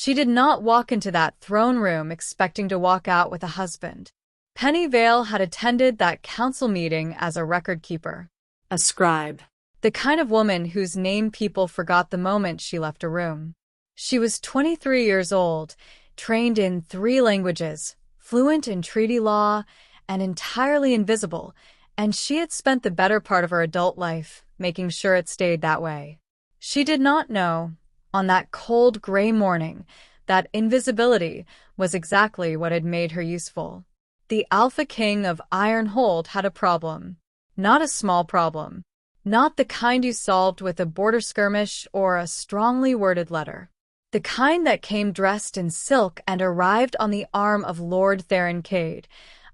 She did not walk into that throne room expecting to walk out with a husband. Penny Vale had attended that council meeting as a record keeper. A scribe. The kind of woman whose name people forgot the moment she left a room. She was 23 years old, trained in 3 languages, fluent in treaty law, and entirely invisible, and she had spent the better part of her adult life making sure it stayed that way. She did not know, on that cold gray morning, that invisibility was exactly what had made her useful. The Alpha King of Ironhold had a problem. Not a small problem. Not the kind you solved with a border skirmish or a strongly worded letter. The kind that came dressed in silk and arrived on the arm of Lord Theron Cade,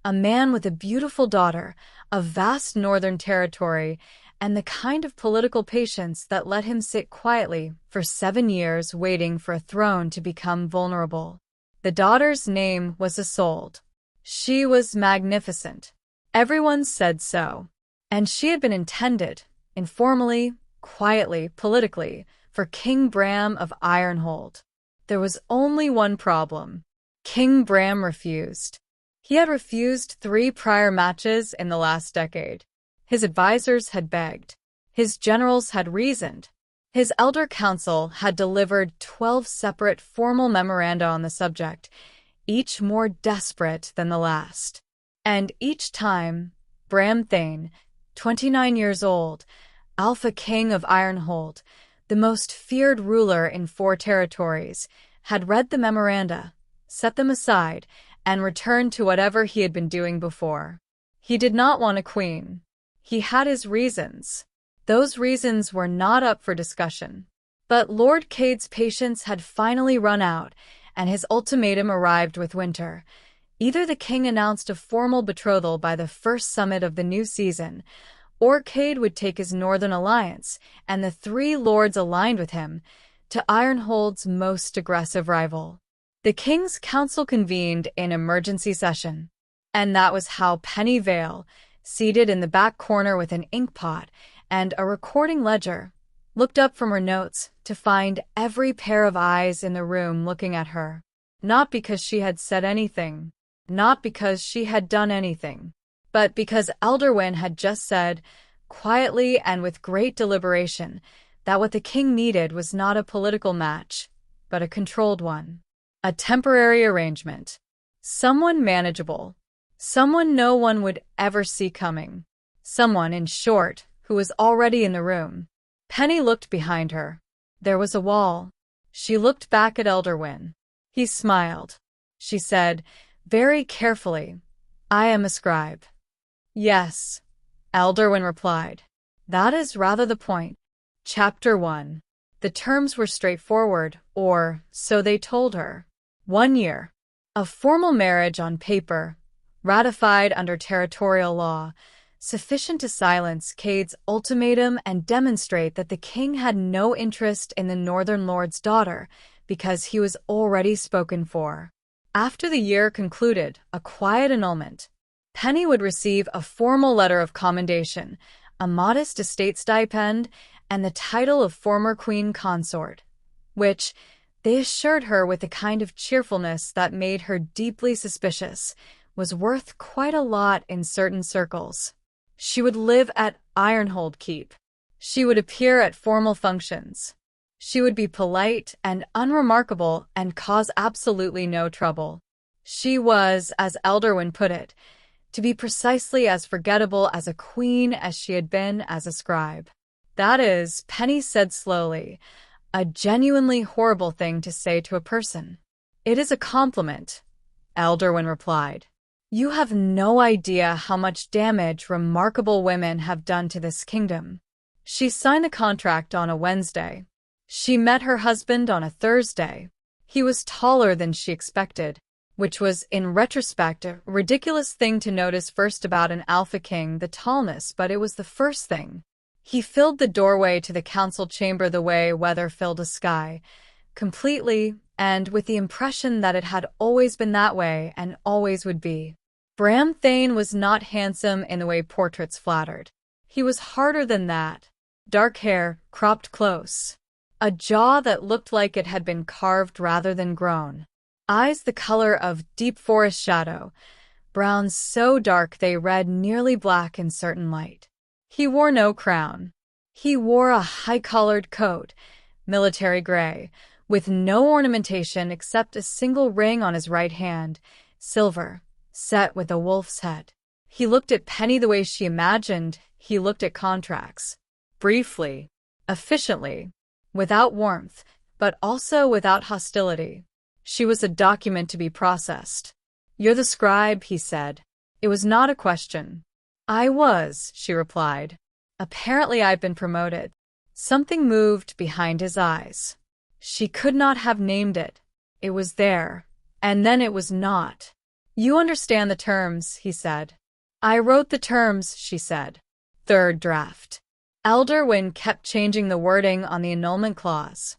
a man with a beautiful daughter, a vast northern territory, and the kind of political patience that let him sit quietly for 7 years waiting for a throne to become vulnerable. The daughter's name was Isolde. She was magnificent. Everyone said so. And she had been intended, informally, quietly, politically, for King Bram of Ironhold. There was only one problem. King Bram refused. He had refused 3 prior matches in the last decade. His advisors had begged. His generals had reasoned. His elder council had delivered 12 separate formal memoranda on the subject, each more desperate than the last. And each time, Bram Thane, 29 years old, Alpha King of Ironhold, the most feared ruler in 4 territories, had read the memoranda, set them aside, and returned to whatever he had been doing before. He did not want a queen. He had his reasons. Those reasons were not up for discussion. But Lord Cade's patience had finally run out, and his ultimatum arrived with winter. Either the king announced a formal betrothal by the first summit of the new season, or Cade would take his northern alliance, and the 3 lords aligned with him, to Ironhold's most aggressive rival. The king's council convened in emergency session, and that was how Penny Vale, seated in the back corner with an inkpot and a recording ledger, looked up from her notes to find every pair of eyes in the room looking at her. Not because she had said anything, not because she had done anything, but because Elderwin had just said, quietly and with great deliberation, that what the king needed was not a political match, but a controlled one. A temporary arrangement. Someone manageable. Someone no one would ever see coming. Someone, in short, who was already in the room. Penny looked behind her. There was a wall. She looked back at Elderwin. He smiled. She said, very carefully, I am a scribe. Yes, Elderwin replied. That is rather the point. Chapter 1. The terms were straightforward, or so they told her. 1 year. A formal marriage on paper, ratified under territorial law, sufficient to silence Cade's ultimatum and demonstrate that the king had no interest in the Northern Lord's daughter because he was already spoken for. After the year concluded, a quiet annulment. Penny would receive a formal letter of commendation, a modest estate stipend, and the title of former queen consort, which, they assured her with a kind of cheerfulness that made her deeply suspicious, was worth quite a lot in certain circles. She would live at Ironhold Keep. She would appear at formal functions. She would be polite and unremarkable and cause absolutely no trouble. She was, as Elderwin put it, to be precisely as forgettable as a queen as she had been as a scribe. That is, Penny said slowly, a genuinely horrible thing to say to a person. It is a compliment, Elderwin replied. You have no idea how much damage remarkable women have done to this kingdom. She signed the contract on a Wednesday. She met her husband on a Thursday. He was taller than she expected, which was, in retrospect, a ridiculous thing to notice first about an Alpha King, the tallness, but it was the first thing. He filled the doorway to the council chamber the way weather filled a sky, completely, and with the impression that it had always been that way and always would be. Bram Thane was not handsome in the way portraits flattered. He was harder than that. Dark hair, cropped close. a jaw that looked like it had been carved rather than grown, eyes the color of deep forest shadow, brown so dark they read nearly black in certain light. He wore no crown. He wore a high-collared coat, military gray, with no ornamentation except a single ring on his right hand, silver, set with a wolf's head. He looked at Penny the way she imagined he looked at contracts. Briefly, efficiently, without warmth, but also without hostility. She was a document to be processed. "You're the scribe," he said. It was not a question. "I was," she replied. "Apparently I've been promoted." Something moved behind his eyes. She could not have named it. It was there, and then it was not. "You understand the terms," he said. "I wrote the terms," she said. Third draft. Elderwin kept changing the wording on the annulment clause.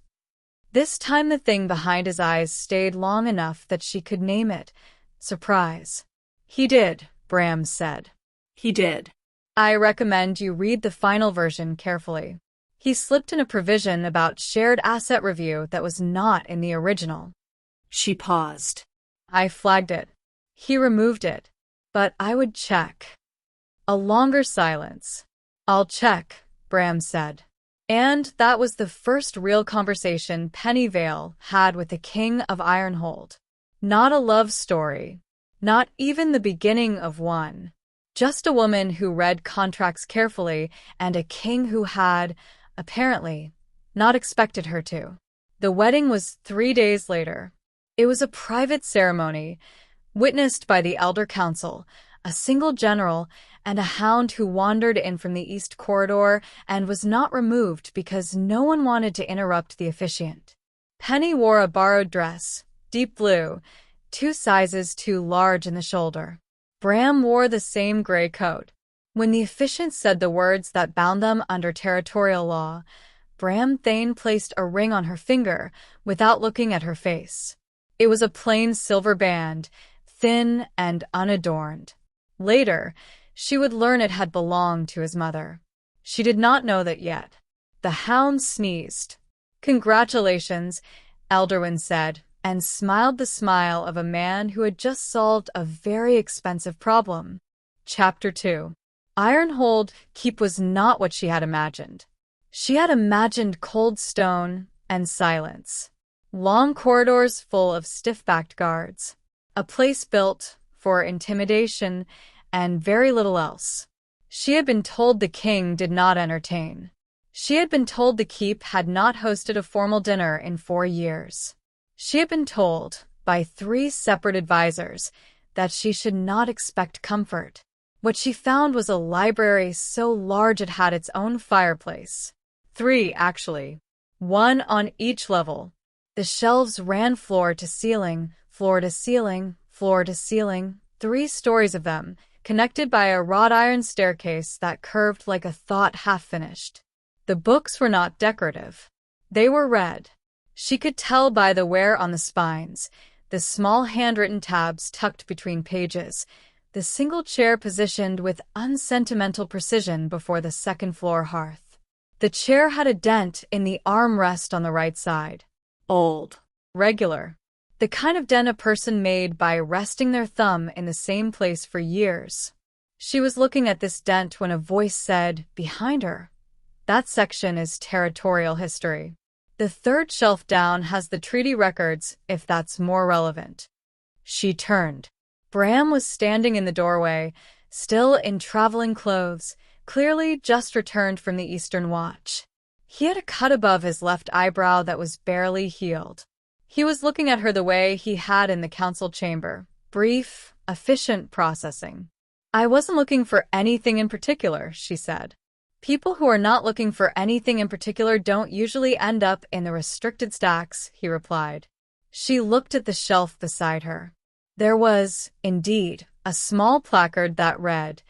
This time the thing behind his eyes stayed long enough that she could name it. Surprise. "He did," Bram said. He did. "I recommend you read the final version carefully." He slipped in a provision about shared asset review that was not in the original. She paused. "I flagged it." He removed it. "But I would check." A longer silence. "I'll check," Bram said. And that was the first real conversation Penny Vale had with the King of Ironhold. Not a love story. Not even the beginning of one. Just a woman who read contracts carefully and a king who had, apparently, not expected her to. The wedding was 3 days later. It was a private ceremony, witnessed by the Elder Council, a single general, and a hound who wandered in from the East Corridor and was not removed because no one wanted to interrupt the officiant. Penny wore a borrowed dress, deep blue, 2 sizes too large in the shoulder. Bram wore the same gray coat. When the officiant said the words that bound them under territorial law, Bram Thane placed a ring on her finger without looking at her face. It was a plain silver band, thin and unadorned. Later, she would learn it had belonged to his mother. She did not know that yet. The hound sneezed. "Congratulations," Elderwin said, and smiled the smile of a man who had just solved a very expensive problem. Chapter 2. Ironhold Keep was not what she had imagined. She had imagined cold stone and silence. Long corridors full of stiff-backed guards. A place built for intimidation and very little else. She had been told the king did not entertain. She had been told the keep had not hosted a formal dinner in 4 years. She had been told, by 3 separate advisors, that she should not expect comfort. What she found was a library so large it had its own fireplace. 3, actually. 1 on each level. The shelves ran floor to ceiling, floor to ceiling, floor to ceiling, 3 stories of them, connected by a wrought iron staircase that curved like a thought half-finished. The books were not decorative. They were red. She could tell by the wear on the spines, the small handwritten tabs tucked between pages, the single chair positioned with unsentimental precision before the second-floor hearth. The chair had a dent in the armrest on the right side. Old. Regular. The kind of dent a person made by resting their thumb in the same place for years. She was looking at this dent when a voice said, behind her, "That section is territorial history. The 3rd shelf down has the treaty records, if that's more relevant." She turned. Bram was standing in the doorway, still in traveling clothes, clearly just returned from the Eastern Watch. He had a cut above his left eyebrow that was barely healed. He was looking at her the way he had in the council chamber. Brief, efficient processing. "I wasn't looking for anything in particular," she said. "People who are not looking for anything in particular don't usually end up in the restricted stacks," he replied. She looked at the shelf beside her. There was, indeed, a small placard that read,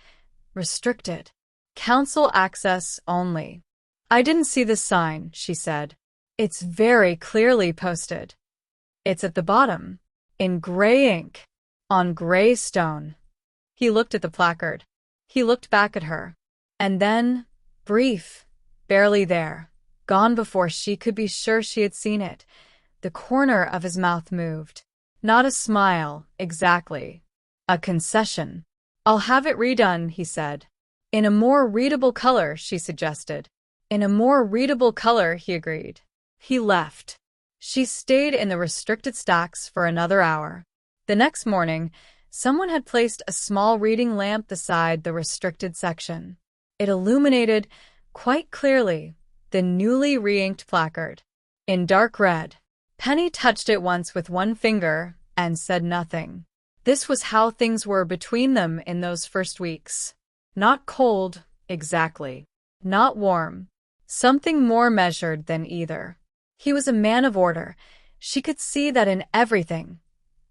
"Restricted. Council access only." "I didn't see this sign," she said. "It's very clearly posted. It's at the bottom, in gray ink, on gray stone." He looked at the placard. He looked back at her. And then, brief, barely there, gone before she could be sure she had seen it. The corner of his mouth moved. Not a smile, exactly. A concession. I'll have it redone, he said. In a more readable color, she suggested. In a more readable color, he agreed. He left. She stayed in the restricted stacks for another hour. The next morning, someone had placed a small reading lamp beside the restricted section. It illuminated, quite clearly, the newly re-inked placard. In dark red. Penny touched it once with one finger and said nothing. This was how things were between them in those first weeks. Not cold, exactly. Not warm. Something more measured than either. He was a man of order. She could see that in everything.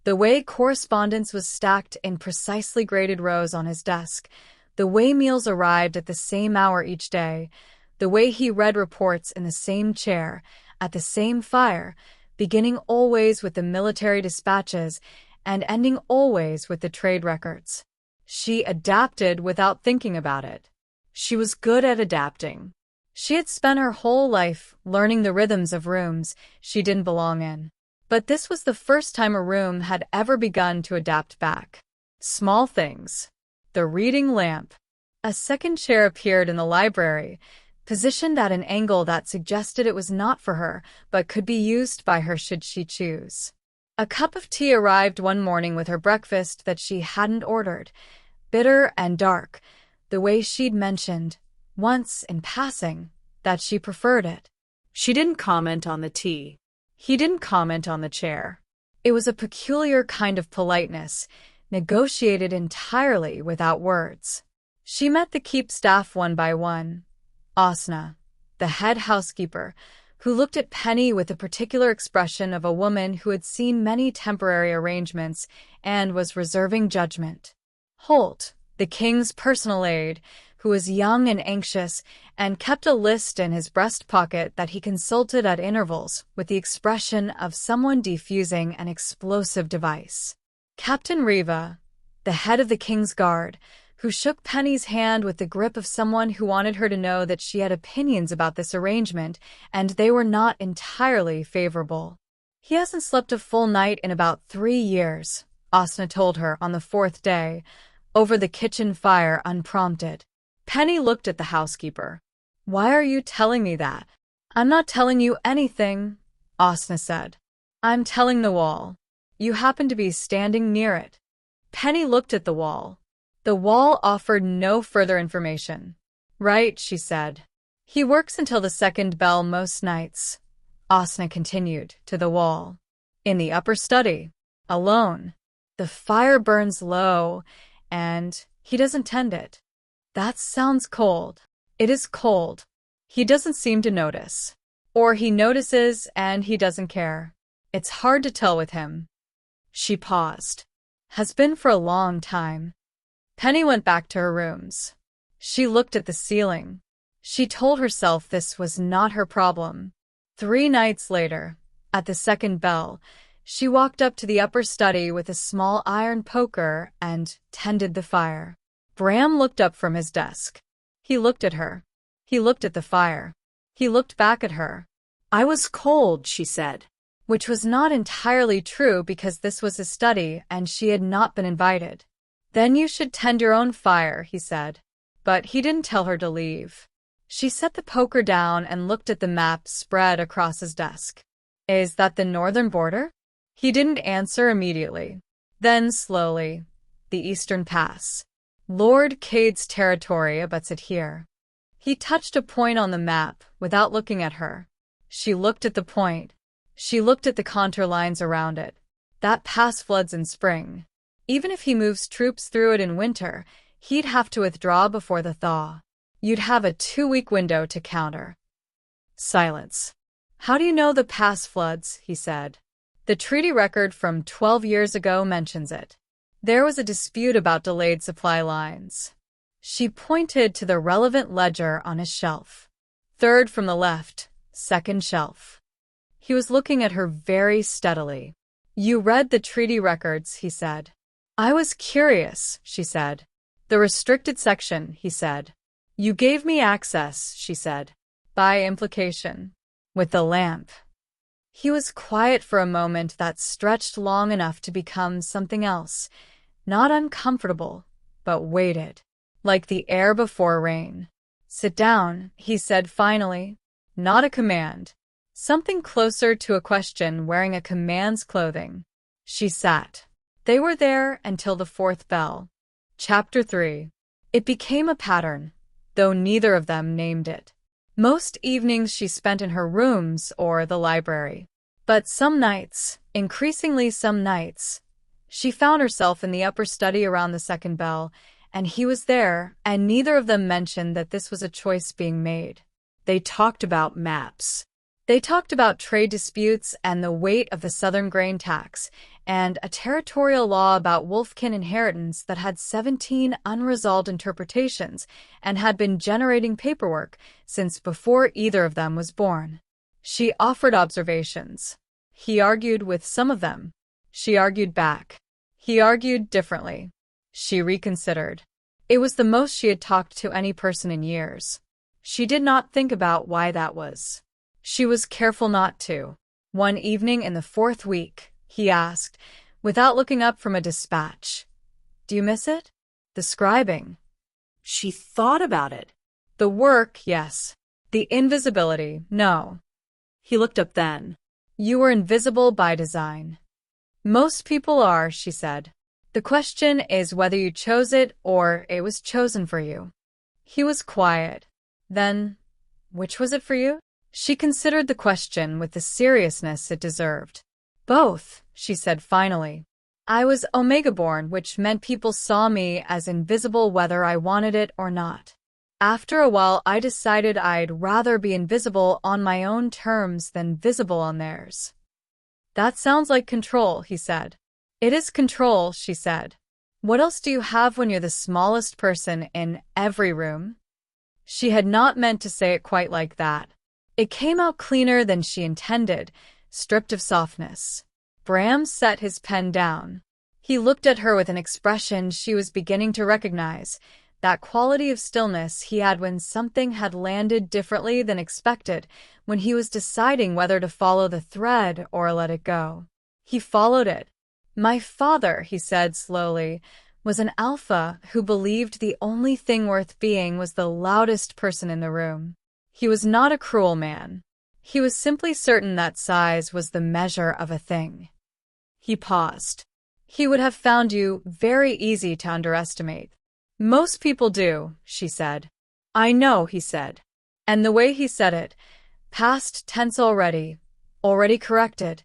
The way correspondence was stacked in precisely graded rows on his desk, the way meals arrived at the same hour each day, the way he read reports in the same chair, at the same fire, beginning always with the military dispatches and ending always with the trade records. She adapted without thinking about it. She was good at adapting. She had spent her whole life learning the rhythms of rooms she didn't belong in. But this was the first time a room had ever begun to adapt back. Small things. The reading lamp. A second chair appeared in the library, positioned at an angle that suggested it was not for her, but could be used by her should she choose. A cup of tea arrived one morning with her breakfast that she hadn't ordered, bitter and dark, the way she'd mentioned, once in passing, that she preferred it. She didn't comment on the tea. He didn't comment on the chair. It was a peculiar kind of politeness, negotiated entirely without words. She met the keep staff one by one. Asna, the head housekeeper, who looked at Penny with the particular expression of a woman who had seen many temporary arrangements and was reserving judgment. Holt, the king's personal aide, who was young and anxious and kept a list in his breast pocket that he consulted at intervals with the expression of someone defusing an explosive device. Captain Riva, the head of the king's guard, who shook Penny's hand with the grip of someone who wanted her to know that she had opinions about this arrangement, and they were not entirely favorable. He hasn't slept a full night in about 3 years, Asna told her on the 4th day, over the kitchen fire unprompted. Penny looked at the housekeeper. Why are you telling me that? I'm not telling you anything, Asna said. I'm telling the wall. You happen to be standing near it. Penny looked at the wall. The wall offered no further information. Right, she said. He works until the 2nd bell most nights, Asna continued, to the wall. In the upper study. Alone. The fire burns low, and he doesn't tend it. That sounds cold. It is cold. He doesn't seem to notice. Or he notices and he doesn't care. It's hard to tell with him. She paused. Has been for a long time. Penny went back to her rooms. She looked at the ceiling. She told herself this was not her problem. 3 nights later, at the 2nd bell, she walked up to the upper study with a small iron poker and tended the fire. Bram looked up from his desk. He looked at her. He looked at the fire. He looked back at her. I was cold, she said. Which was not entirely true because this was his study and she had not been invited. Then you should tend your own fire, he said. But he didn't tell her to leave. She set the poker down and looked at the map spread across his desk. Is that the northern border? He didn't answer immediately. Then slowly, the eastern pass. Lord Cade's territory abuts it here. He touched a point on the map without looking at her. She looked at the point. She looked at the contour lines around it. That pass floods in spring. Even if he moves troops through it in winter, he'd have to withdraw before the thaw. You'd have a 2-week window to counter. Silence. How do you know the pass floods? He said. The treaty record from 12 years ago mentions it. There was a dispute about delayed supply lines. She pointed to the relevant ledger on his shelf. 3rd from the left, 2nd shelf. He was looking at her very steadily. You read the treaty records, he said. I was curious, she said. The restricted section, he said. You gave me access, she said. by implication, with the lamp. He was quiet for a moment that stretched long enough to become something else, not uncomfortable, but weighted, like the air before rain. "Sit down," he said finally. Not a command. Something closer to a question, wearing a command's clothing. She sat. They were there until the fourth bell. Chapter 3. It became a pattern, though neither of them named it. Most evenings she spent in her rooms or the library. But some nights, increasingly some nights, she found herself in the upper study around the second bell, and he was there, and neither of them mentioned that this was a choice being made. They talked about maps. They talked about trade disputes and the weight of the Southern grain tax, and a territorial law about Wolfkin inheritance that had 17 unresolved interpretations and had been generating paperwork since before either of them was born. She offered observations. He argued with some of them. She argued back. He argued differently. She reconsidered. It was the most she had talked to any person in years. She did not think about why that was. She was careful not to. One evening in the fourth week, he asked, without looking up from a dispatch, "Do you miss it? The scribing?" She thought about it. The work, yes. The invisibility, no. He looked up then. "You were invisible by design." "Most people are," she said. "The question is whether you chose it or it was chosen for you." He was quiet. Then, which was it for you? She considered the question with the seriousness it deserved. "Both," she said finally. "I was Omega-born, which meant people saw me as invisible whether I wanted it or not. After a while, I decided I'd rather be invisible on my own terms than visible on theirs." "That sounds like control," he said. "It is control," she said. "What else do you have when you're the smallest person in every room?" She had not meant to say it quite like that. It came out cleaner than she intended, stripped of softness. Bram set his pen down. He looked at her with an expression she was beginning to recognize, that quality of stillness he had when something had landed differently than expected, when he was deciding whether to follow the thread or let it go. He followed it. "My father," he said slowly, "was an alpha who believed the only thing worth being was the loudest person in the room. He was not a cruel man. He was simply certain that size was the measure of a thing." He paused. "He would have found you very easy to underestimate." "Most people do," she said. "I know," he said. And the way he said it, past tense already corrected,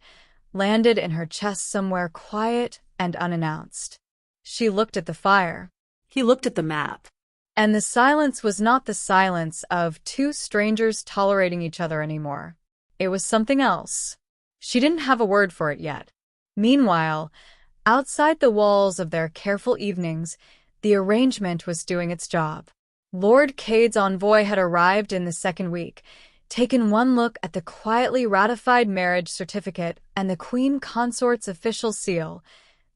landed in her chest somewhere quiet and unannounced. She looked at the fire. He looked at the map. And the silence was not the silence of two strangers tolerating each other anymore. It was something else. She didn't have a word for it yet. Meanwhile, outside the walls of their careful evenings, the arrangement was doing its job. Lord Cade's envoy had arrived in the second week, taken one look at the quietly ratified marriage certificate and the Queen Consort's official seal.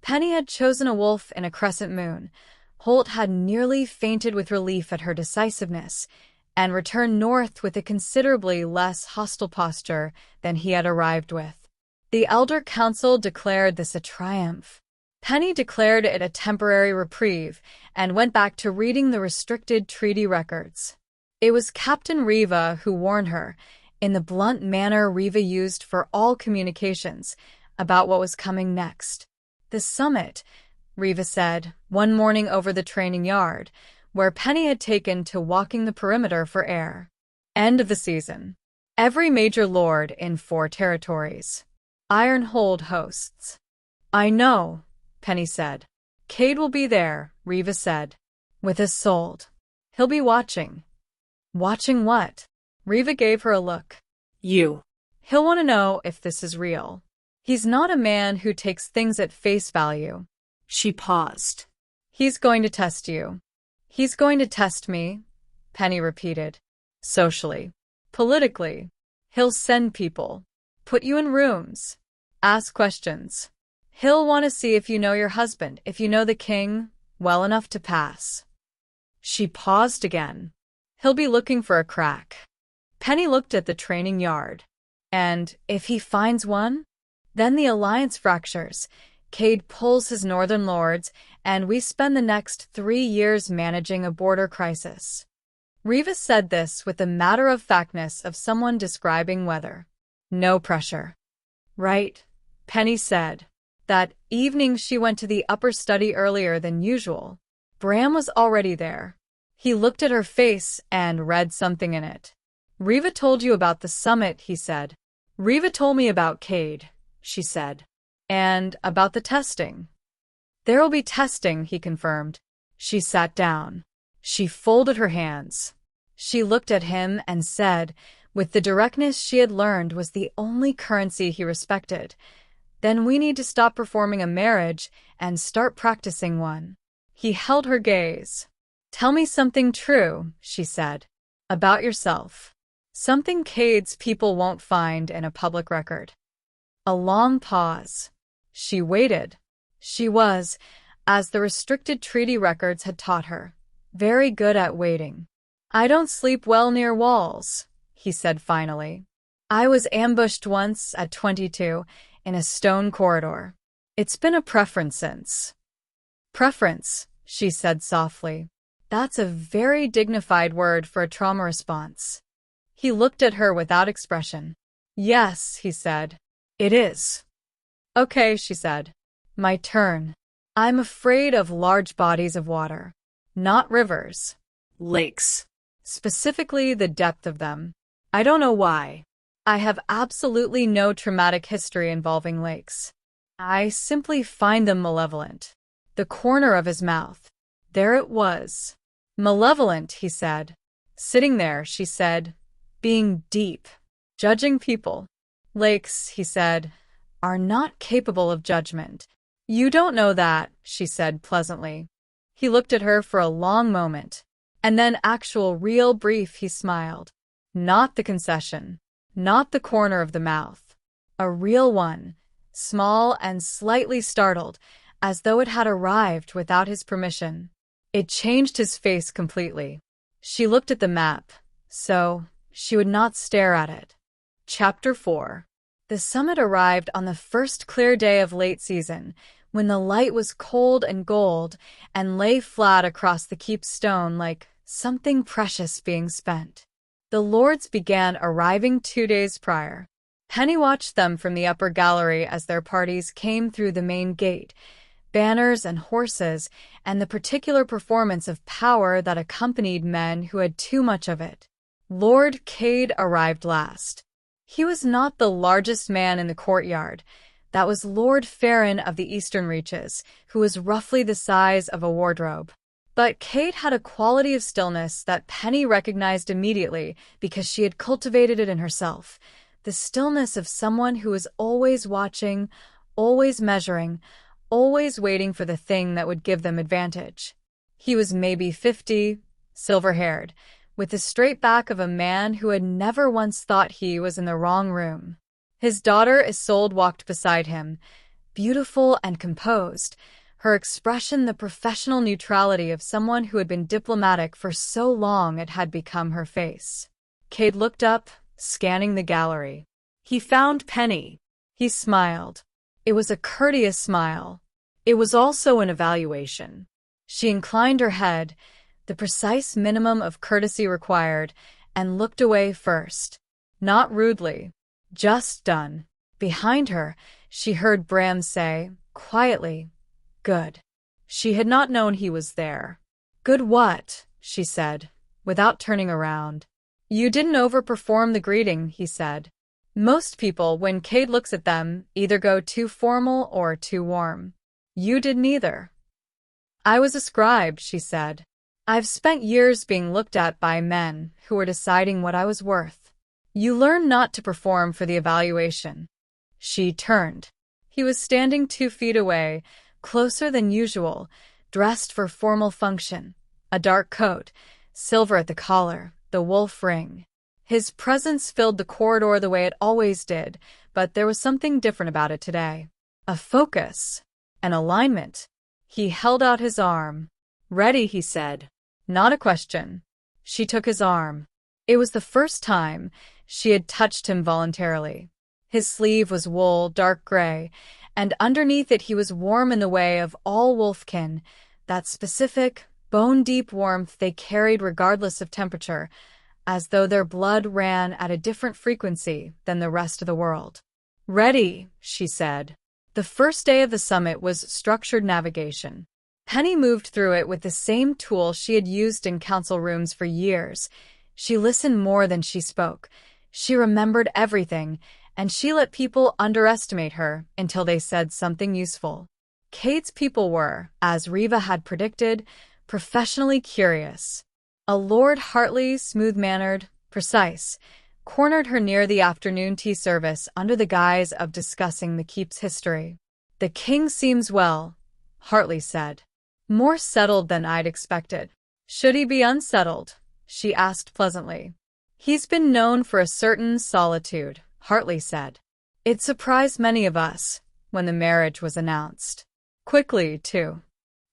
Penny had chosen a wolf in a crescent moon. Holt had nearly fainted with relief at her decisiveness, and returned north with a considerably less hostile posture than he had arrived with. The Elder Council declared this a triumph. Penny declared it a temporary reprieve, and went back to reading the restricted treaty records. It was Captain Riva who warned her, in the blunt manner Riva used for all communications, about what was coming next. "The summit," Riva said, one morning over the training yard, where Penny had taken to walking the perimeter for air. "End of the season. Every major lord in 4 territories. Ironhold hosts." "I know," Penny said. "Cade will be there," Riva said. "With Isolde. He'll be watching." "Watching what?" Riva gave her a look. "You." "He'll want to know if this is real. He's not a man who takes things at face value." She paused. "He's going to test you." "He's going to test me," Penny repeated. "Socially. Politically. He'll send people. Put you in rooms. Ask questions. He'll want to see if you know your husband, if you know the king, well enough to pass." She paused again. "He'll be looking for a crack." Penny looked at the training yard. And if he finds one? Then the alliance fractures. Cade pulls his northern lords, and we spend the next 3 years managing a border crisis. Reva said this with the matter-of-factness of someone describing weather. No pressure. Right, Penny said. That evening she went to the upper study earlier than usual. Bram was already there. He looked at her face and read something in it. Reva told you about the summit, he said. Reva told me about Cade, she said. And about the testing. There'll be testing, he confirmed. She sat down. She folded her hands. She looked at him and said, with the directness she had learned was the only currency he respected, "Then we need to stop performing a marriage and start practicing one." He held her gaze. "Tell me something true," she said, "about yourself. Something Cade's people won't find in a public record." A long pause. She waited. She was, as the restricted treaty records had taught her, very good at waiting. "I don't sleep well near walls," he said finally. "I was ambushed once at 22 in a stone corridor. It's been a preference since." "Preference," she said softly. "That's a very dignified word for a trauma response." He looked at her without expression. "Yes," he said. "It is." "Okay," she said. "My turn. I'm afraid of large bodies of water. Not rivers. Lakes. Specifically the depth of them. I don't know why. I have absolutely no traumatic history involving lakes. I simply find them malevolent." The corner of his mouth. There it was. "Malevolent," he said. "Sitting there," she said, "being deep. Judging people. Lakes," he said, "are not capable of judgment." "You don't know that," she said pleasantly. He looked at her for a long moment, and then real brief he smiled. Not the concession. Not the corner of the mouth. A real one, small and slightly startled, as though it had arrived without his permission. It changed his face completely. She looked at the map, so she would not stare at it. Chapter 4. The summit arrived on the first clear day of late season, when the light was cold and gold and lay flat across the keep stone like something precious being spent. The lords began arriving 2 days prior. Penny watched them from the upper gallery as their parties came through the main gate, banners and horses, and the particular performance of power that accompanied men who had too much of it. Lord Cade arrived last. He was not the largest man in the courtyard. That was Lord Farron of the Eastern Reaches, who was roughly the size of a wardrobe. But Cade had a quality of stillness that Penny recognized immediately because she had cultivated it in herself. The stillness of someone who was always watching, always measuring, always waiting for the thing that would give them advantage. He was maybe 50, silver-haired, with the straight back of a man who had never once thought he was in the wrong room. His daughter Isolde walked beside him, beautiful and composed, her expression the professional neutrality of someone who had been diplomatic for so long it had become her face. Cade looked up, scanning the gallery. He found Penny. He smiled. It was a courteous smile. It was also an evaluation. She inclined her head, the precise minimum of courtesy required, and looked away first. Not rudely. Just done. Behind her, she heard Bram say, quietly, "Good." She had not known he was there. "Good what?" she said, without turning around. "You didn't overperform the greeting," he said. Most people, when Cade looks at them, either go too formal or too warm. You did neither. "I was a scribe," she said. "I've spent years being looked at by men who were deciding what I was worth. You learn not to perform for the evaluation." She turned. He was standing 2 feet away, closer than usual, dressed for formal function. A dark coat, silver at the collar, the wolf ring. His presence filled the corridor the way it always did, but there was something different about it today. A focus. An alignment. He held out his arm. "Ready," he said. Not a question. She took his arm. It was the first time she had touched him voluntarily. His sleeve was wool, dark gray, and underneath it he was warm in the way of all wolfkin, that specific, bone-deep warmth they carried regardless of temperature, as though their blood ran at a different frequency than the rest of the world. "Ready," she said. The first day of the summit was structured navigation. Penny moved through it with the same tool she had used in council rooms for years. She listened more than she spoke. She remembered everything, and she let people underestimate her until they said something useful. Cade's people were, as Riva had predicted, professionally curious. A Lord Hartley, smooth-mannered, precise, cornered her near the afternoon tea service under the guise of discussing the keep's history. "The king seems well," Hartley said. "More settled than I'd expected." "Should he be unsettled?" she asked pleasantly. "He's been known for a certain solitude," Hartley said. "It surprised many of us when the marriage was announced. Quickly, too."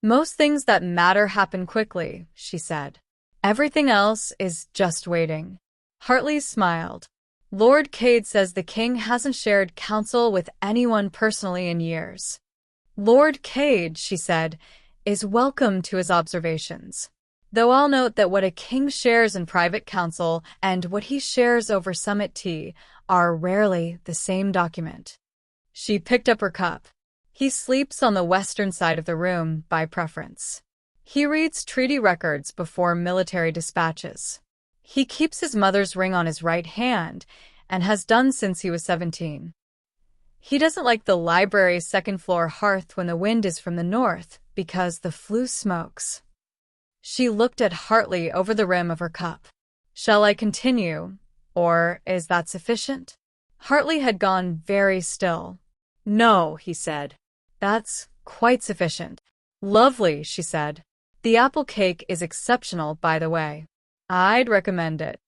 "Most things that matter happen quickly," she said. "Everything else is just waiting." Hartley smiled. "Lord Cade says the king hasn't shared counsel with anyone personally in years." "Lord Cade," she said, "is welcome to his observations. Though I'll note that what a king shares in private council and what he shares over summit tea are rarely the same document." She picked up her cup. "He sleeps on the western side of the room by preference. He reads treaty records before military dispatches. He keeps his mother's ring on his right hand and has done since he was 17. He doesn't like the library's second-floor hearth when the wind is from the north because the flue smokes." She looked at Hartley over the rim of her cup. "Shall I continue, or is that sufficient?" Hartley had gone very still. "No," he said. "That's quite sufficient." "Lovely," she said. "The apple cake is exceptional, by the way. I'd recommend it."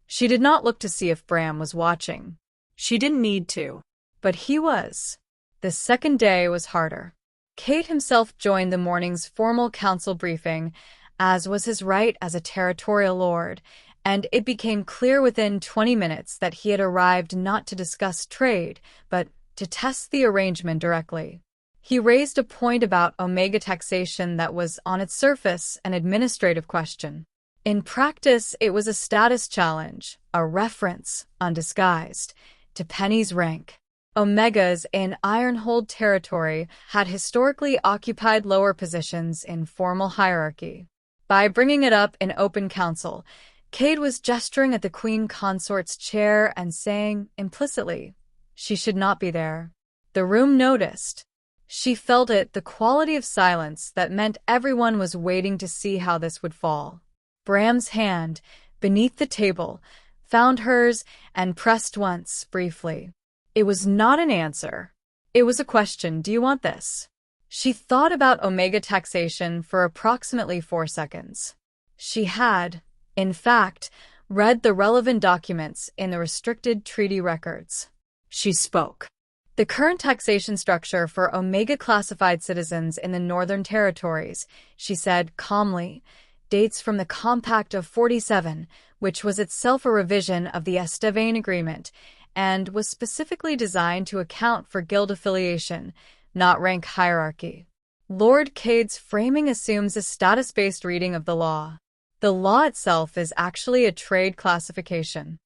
She did not look to see if Bram was watching. She didn't need to. But he was. The second day was harder. Cade himself joined the morning's formal council briefing, as was his right as a territorial lord, and it became clear within 20 minutes that he had arrived not to discuss trade, but to test the arrangement directly. He raised a point about Omega taxation that was, on its surface, an administrative question. In practice, it was a status challenge, a reference, undisguised, to Penny's rank. Omegas in Ironhold territory had historically occupied lower positions in formal hierarchy. By bringing it up in open council, Cade was gesturing at the Queen Consort's chair and saying, implicitly, she should not be there. The room noticed. She felt it, the quality of silence that meant everyone was waiting to see how this would fall. Bram's hand, beneath the table, found hers and pressed once, briefly. It was not an answer. It was a question. "Do you want this?" She thought about Omega taxation for approximately 4 seconds. She had, in fact, read the relevant documents in the restricted treaty records. She spoke. "The current taxation structure for Omega-classified citizens in the Northern Territories," she said calmly, "dates from the Compact of 47, which was itself a revision of the Estevain Agreement, and was specifically designed to account for guild affiliation, not rank hierarchy." Lord Cade's framing assumes a status-based reading of the law. The law itself is actually a trade classification.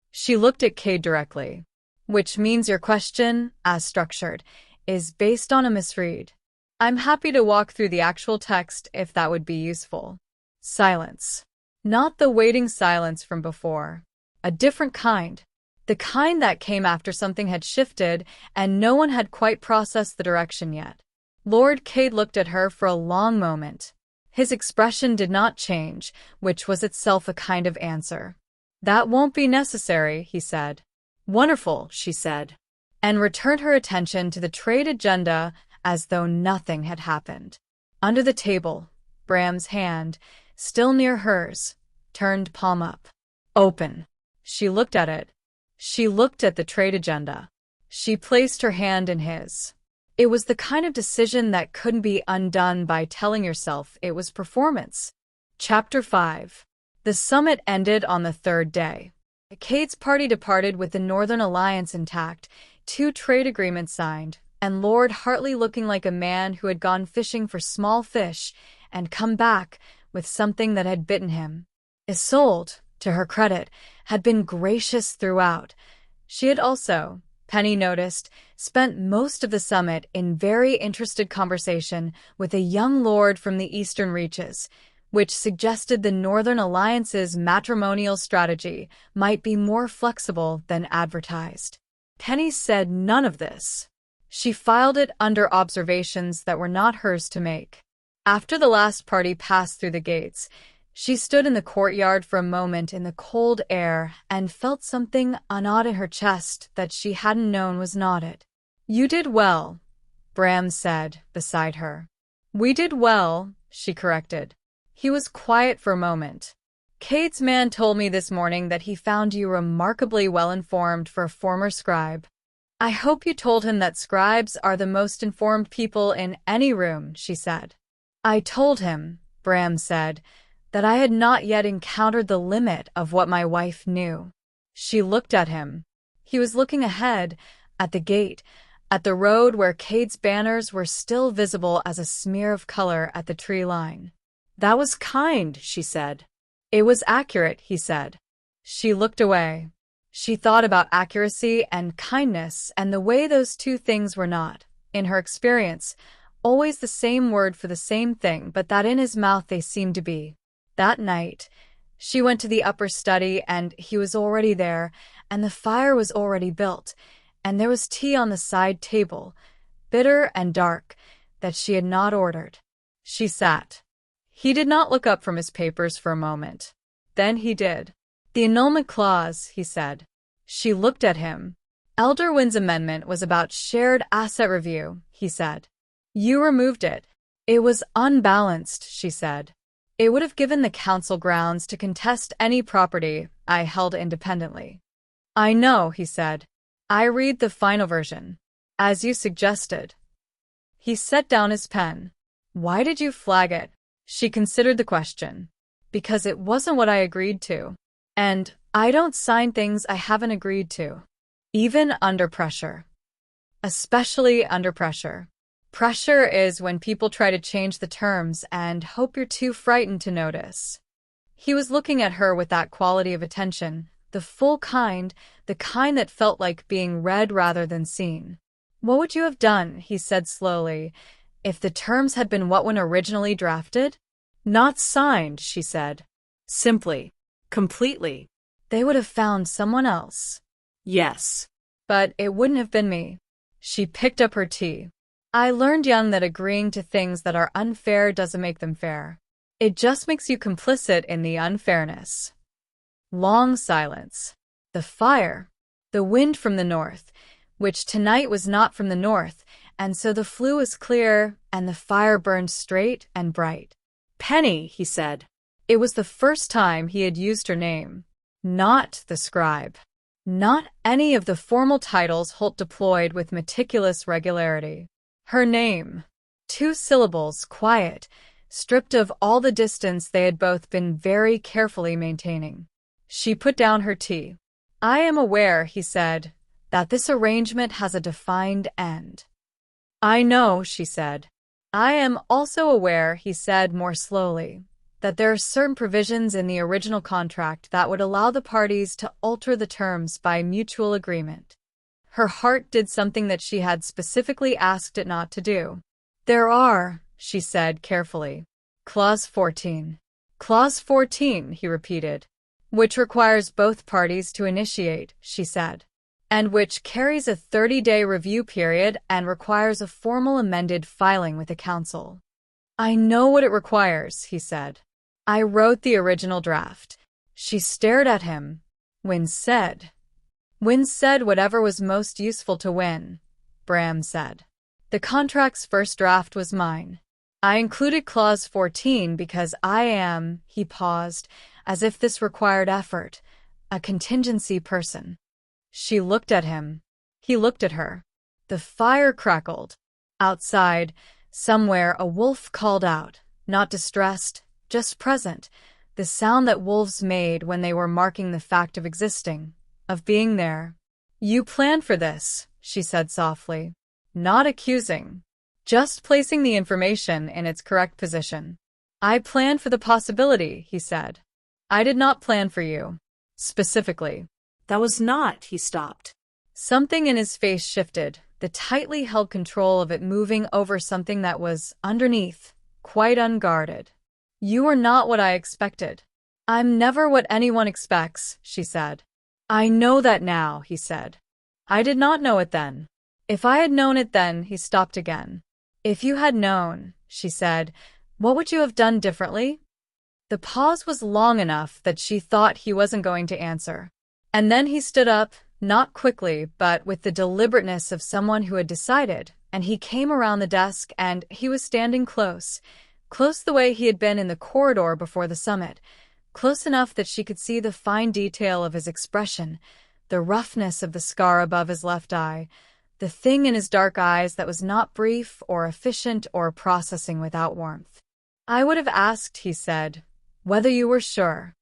She looked at Cade directly. "Which means your question, as structured, is based on a misread. I'm happy to walk through the actual text if that would be useful." Silence. Not the waiting silence from before. A different kind. The kind that came after something had shifted and no one had quite processed the direction yet. Lord Cade looked at her for a long moment. His expression did not change, which was itself a kind of answer. "That won't be necessary," he said. "Wonderful," she said, and returned her attention to the trade agenda as though nothing had happened. Under the table, Bram's hand, still near hers, turned palm up. "Open." She looked at it. She looked at the trade agenda. She placed her hand in his. It was the kind of decision that couldn't be undone by telling yourself it was performance. Chapter 5. The summit ended on the third day. Cade's party departed with the Northern Alliance intact, 2 trade agreements signed, and Lord Hartley looking like a man who had gone fishing for small fish and come back with something that had bitten him. Isolde, to her credit, had been gracious throughout. She had also, Penny noticed, spent most of the summit in very interested conversation with a young lord from the Eastern Reaches, which suggested the Northern Alliance's matrimonial strategy might be more flexible than advertised. Penny said none of this. She filed it under observations that were not hers to make. After the last party passed through the gates, she stood in the courtyard for a moment in the cold air and felt something unodd in her chest that she hadn't known was knotted. "You did well," Bram said beside her. "We did well," she corrected. He was quiet for a moment. "Cade's man told me this morning that he found you remarkably well-informed for a former scribe. I hope you told him that scribes are the most informed people in any room," she said. "I told him," Bram said, "that I had not yet encountered the limit of what my wife knew." She looked at him. He was looking ahead, at the gate, at the road where Cade's banners were still visible as a smear of color at the tree line. "That was kind," she said. "It was accurate," he said. She looked away. She thought about accuracy and kindness and the way those two things were not, in her experience, always the same word for the same thing, but that in his mouth they seemed to be. That night, she went to the upper study and he was already there, and the fire was already built, and there was tea on the side table, bitter and dark, that she had not ordered. She sat. He did not look up from his papers for a moment. Then he did. "The annulment clause," he said. She looked at him. "Elder Wynn's amendment was about shared asset review," he said. "You removed it." "It was unbalanced," she said. "It would have given the council grounds to contest any property I held independently." "I know," he said. "I read the final version. As you suggested." He set down his pen. "Why did you flag it?" She considered the question. "Because it wasn't what I agreed to. And I don't sign things I haven't agreed to. Even under pressure. Especially under pressure. Pressure is when people try to change the terms and hope you're too frightened to notice." He was looking at her with that quality of attention, the full kind, the kind that felt like being read rather than seen. "What would you have done," he said slowly, "if the terms had been what one originally drafted?" "Not signed," she said. "Simply. Completely." "They would have found someone else." "Yes. But it wouldn't have been me." She picked up her tea. "I learned young that agreeing to things that are unfair doesn't make them fair. It just makes you complicit in the unfairness." Long silence. The fire. The wind from the north, which tonight was not from the north, and so the flue was clear and the fire burned straight and bright. "Penny," he said. It was the first time he had used her name. Not the scribe. Not any of the formal titles Holt deployed with meticulous regularity. Her name. 2 syllables, quiet, stripped of all the distance they had both been very carefully maintaining. She put down her tea. "I am aware," he said, "that this arrangement has a defined end." "I know," she said. "I am also aware," he said more slowly, "that there are certain provisions in the original contract that would allow the parties to alter the terms by mutual agreement." Her heart did something that she had specifically asked it not to do. "There are," she said carefully. "Clause 14. Clause 14, he repeated. "Which requires both parties to initiate," she said. "And which carries a 30-day review period and requires a formal amended filing with the council." "I know what it requires," he said. "I wrote the original draft." She stared at him. Wynn said whatever was most useful to Wynn, Bram said. "The contract's first draft was mine. I included Clause 14 because I am," he paused, as if this required effort, "a contingency person." She looked at him. He looked at her. The fire crackled. Outside, somewhere, a wolf called out, not distressed, just present, the sound that wolves made when they were marking the fact of existing, of being there. "You planned for this," she said softly, not accusing, just placing the information in its correct position. "I planned for the possibility," he said. "I did not plan for you. Specifically." That was not, he stopped. Something in his face shifted, the tightly held control of it moving over something that was underneath, quite unguarded. "You are not what I expected." "I'm never what anyone expects," she said. "I know that now," he said. "I did not know it then." "If I had known it then," he stopped again. "If you had known," she said, "what would you have done differently?" The pause was long enough that she thought he wasn't going to answer. And then he stood up, not quickly, but with the deliberateness of someone who had decided, and he came around the desk and he was standing close the way he had been in the corridor before the summit, close enough that she could see the fine detail of his expression, the roughness of the scar above his left eye, the thing in his dark eyes that was not brief or efficient or processing without warmth. "I would have asked," he said, "whether you were sure."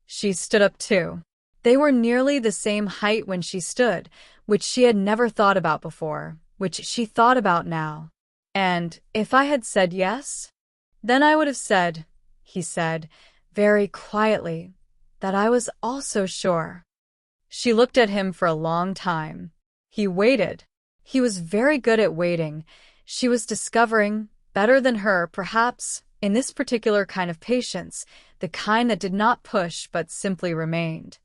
She stood up too. They were nearly the same height when she stood, which she had never thought about before, which she thought about now. "And if I had said yes?" "Then I would have said," he said, very quietly, "that I was also sure." She looked at him for a long time. He waited. He was very good at waiting. She was discovering, better than her, perhaps, in this particular kind of patience, the kind that did not push but simply remained.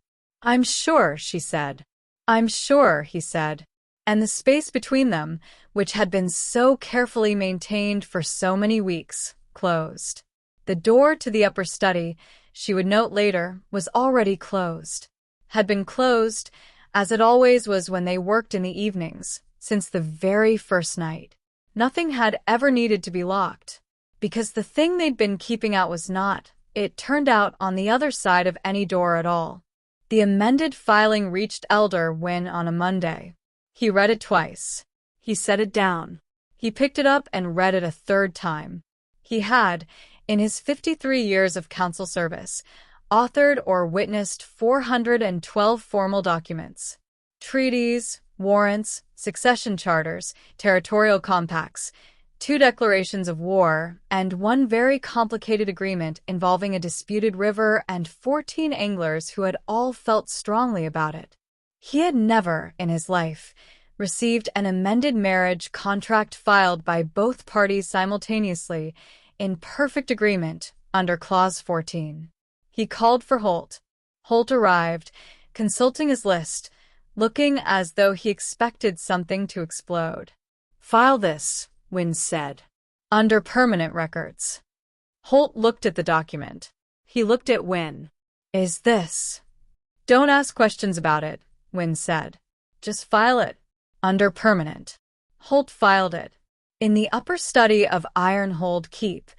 "I'm sure," she said. "I'm sure," he said. And the space between them, which had been so carefully maintained for so many weeks, closed. The door to the upper study, she would note later, was already closed. Had been closed, as it always was when they worked in the evenings, since the very first night. Nothing had ever needed to be locked, because the thing they'd been keeping out was not, it turned out, on the other side of any door at all. The amended filing reached Elder when on a Monday. He read it twice. He set it down. He picked it up and read it a third time. He had, in his 53 years of council service, authored or witnessed 412 formal documents. Treaties, warrants, succession charters, territorial compacts, 2 declarations of war, and 1 very complicated agreement involving a disputed river and 14 anglers who had all felt strongly about it. He had never, in his life, received an amended marriage contract filed by both parties simultaneously, in perfect agreement, under Clause 14. He called for Holt. Holt arrived, consulting his list, looking as though he expected something to explode. "File this," Wynne said. "Under permanent records." Holt looked at the document. He looked at Wynne. "Is this?" "Don't ask questions about it," Wynne said. "Just file it. Under permanent." Holt filed it. In the upper study of Ironhold Keep,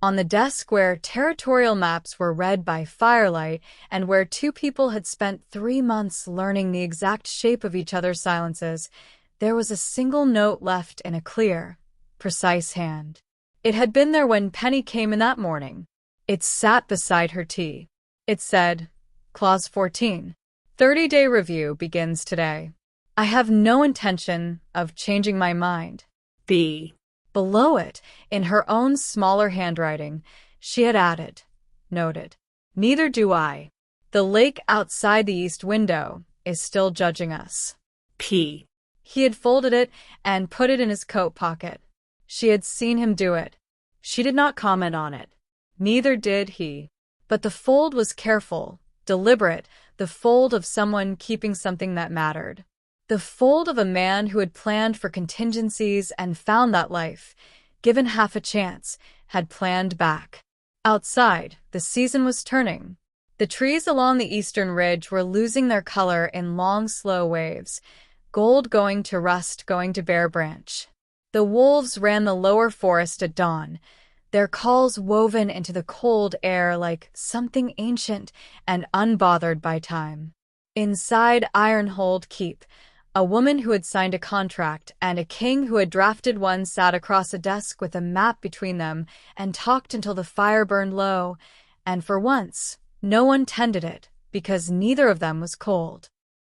on the desk where territorial maps were read by firelight and where 2 people had spent 3 months learning the exact shape of each other's silences, there was a single note left in a clear, precise hand. It had been there when Penny came in that morning. It sat beside her tea. It said, Clause 14. 30-day review begins today. I have no intention of changing my mind. B. Below it, in her own smaller handwriting, she had added, noted, neither do I. The lake outside the east window is still judging us. P. He had folded it and put it in his coat pocket. She had seen him do it. She did not comment on it. Neither did he. But the fold was careful, deliberate, the fold of someone keeping something that mattered. The fold of a man who had planned for contingencies and found that life, given half a chance, had planned back. Outside, the season was turning. The trees along the eastern ridge were losing their color in long, slow waves, gold going to rust, going to bare branch. The wolves ran the lower forest at dawn, their calls woven into the cold air like something ancient and unbothered by time. Inside Ironhold Keep, a woman who had signed a contract and a king who had drafted one sat across a desk with a map between them and talked until the fire burned low And for once, no one tended it, because neither of them was cold.